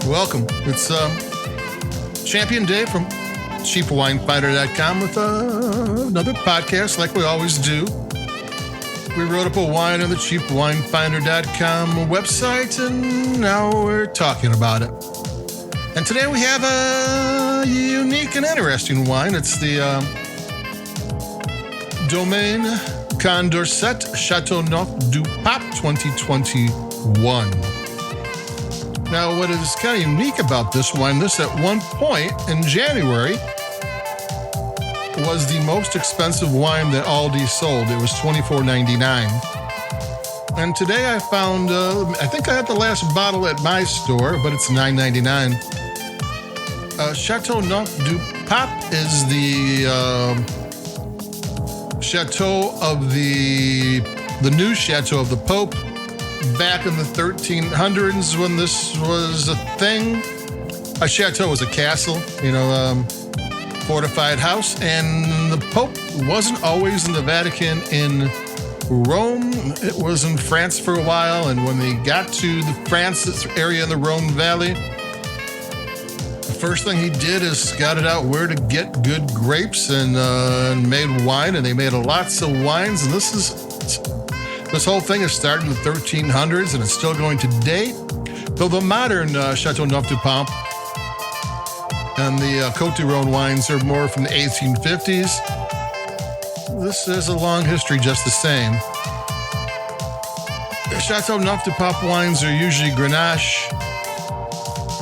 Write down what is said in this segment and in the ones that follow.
Welcome. It's Champion Dave from cheapwinefinder.com with another podcast like we always do. We wrote up a wine on the cheapwinefinder.com website, and now we're talking about it. And today we have a unique and interesting wine. It's the Domaine Condorcet Chateauneuf du Pape 2021. Now, what is kind of unique about this wine, this at one point in January was the most expensive wine that Aldi sold. It was $24.99. And today I found, I think I had the last bottle at my store, but it's $9.99. Chateauneuf du Pape is the chateau of the new chateau of the Pope back in the 1300s when this was a thing. A chateau was a castle, fortified house, and the Pope wasn't always in the Vatican in Rome. It was in France for a while, and when they got to the France area in the Rhone Valley, the first thing he did is scouted out where to get good grapes and made wine, and they made lots of wines, and this whole thing is started in the 1300s, and it's still going today. Though the modern Chateauneuf du Pape and the Côte du Rhône wines are more from the 1850s. This is a long history just the same. The Chateauneuf du Pape wines are usually Grenache,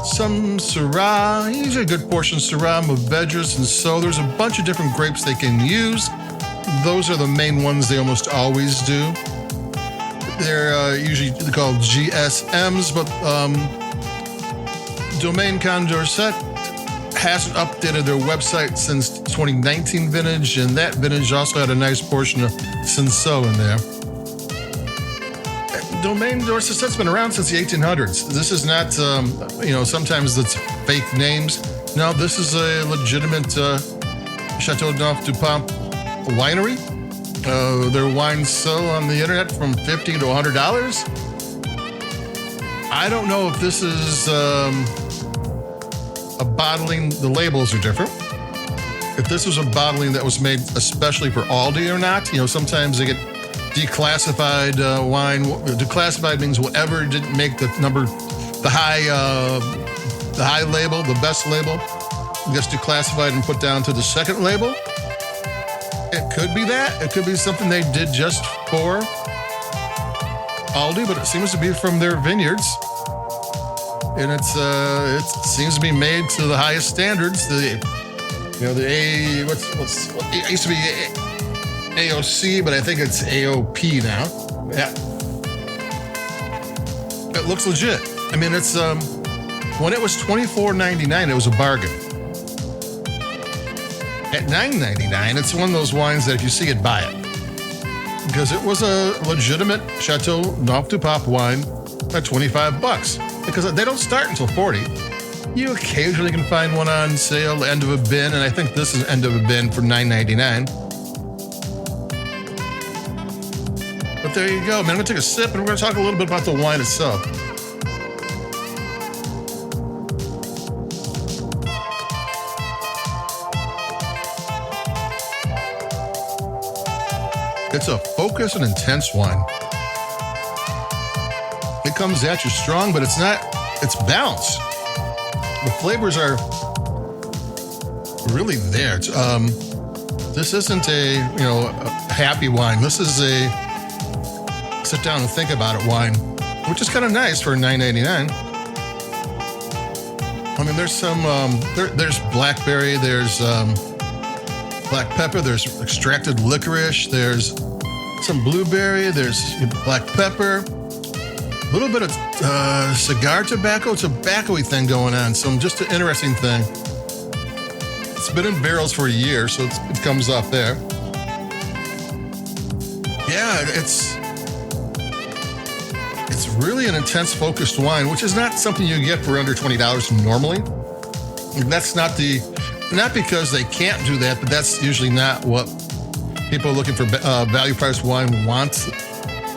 some Syrah, usually a good portion of Syrah, Mourvedre, and so there's a bunch of different grapes they can use. Those are the main ones they almost always do. They're usually called GSMs, but Domaine Condorcet hasn't updated their website since 2019 vintage, and that vintage also had a nice portion of Cinsault in there. Domaine Condorcet's been around since the 1800s. This is not, sometimes it's fake names. No, this is a legitimate Chateauneuf du Pape winery. Their wines sell on the internet from $50 to $100. I don't know if this is a bottling, the labels are different. If this was a bottling that was made especially for Aldi or not, sometimes they get declassified wine. Declassified means whatever didn't make the high label, the best label, gets declassified and put down to the second label. It could be that. It could be something they did just for Aldi, but it seems to be from their vineyards. And it seems to be made to the highest standards. It used to be AOC, but I think it's AOP now. Yeah. It looks legit. I mean, it's when it was $24.99, it was a bargain. At $9.99, it's one of those wines that if you see it, buy it. Because it was a legitimate Chateauneuf du Pape wine at $25. Because they don't start until $40. You occasionally can find one on sale, end of a bin, and I think this is end of a bin for $9.99. But there you go, man. I'm going to take a sip, and we're going to talk a little bit about the wine itself. It's a focused and intense wine. It comes at you strong, but it's balanced. The flavors are really there. This isn't a happy wine. This is a sit down and think about it wine, which is kind of nice for $9.99. I mean, there's some, there's blackberry, there's black pepper, there's extracted licorice, there's some blueberry, there's black pepper, a little bit of cigar tobacco-y thing going on. Just an interesting thing. It's been in barrels for a year, so it comes off there. Yeah, it's really an intense, focused wine, which is not something you get for under $20 normally. That's not because they can't do that, but that's usually not what people looking for value price wine want.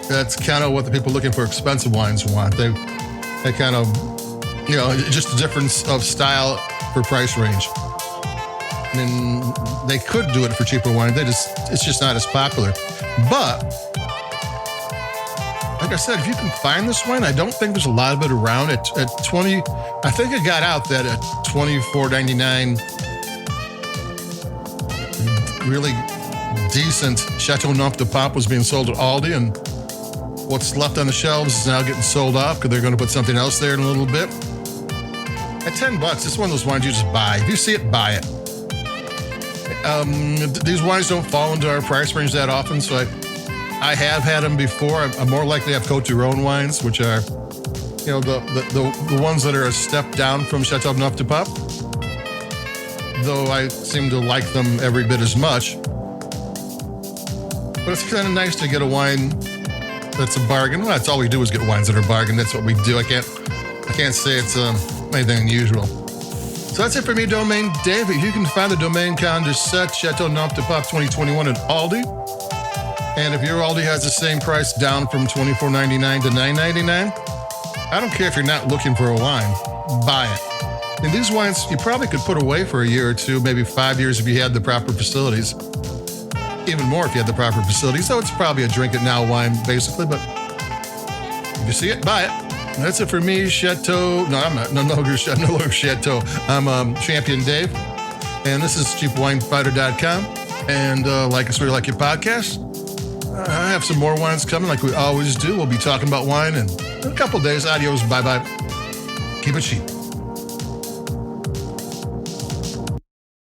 That's kind of what the people looking for expensive wines want. They kind of just a difference of style for price range. I mean, they could do it for cheaper wine. It's just not as popular. But like I said, if you can find this wine, I don't think there's a lot of it around at 20. I think it got out that at $24.99. Really decent Chateauneuf du Pape was being sold at Aldi, and what's left on the shelves is now getting sold off because they're going to put something else there in a little bit. At $10, it's one of those wines you just buy. If you see it, buy it. These wines don't fall into our price range that often, so I have had them before. I'm more likely to have Côte du Rhône wines, which are, the ones that are a step down from Chateauneuf du Pape. Though I seem to like them every bit as much. But it's kind of nice to get a wine that's a bargain. Well, that's all we do is get wines that are bargain. That's what we do. I can't say it's anything unusual. So that's it for me, Domaine Dave. You can find the Domaine Condorcet Chateauneuf du Pape 2021 at Aldi. And if your Aldi has the same price down from $24.99 to $9.99, I don't care if you're not looking for a wine, buy it. And these wines you probably could put away for a year or two, maybe 5 years if you had the proper facilities. Even more if you had the proper facilities. So it's probably a drink it now wine, basically. But if you see it, buy it. And that's it for me, Chateau. No, I'm not. No longer Chateau. I'm Champion Dave. And this is cheapwinefighter.com. And like us where you like your podcast. I have some more wines coming like we always do. We'll be talking about wine in a couple days. Adios. Bye-bye. Keep it cheap.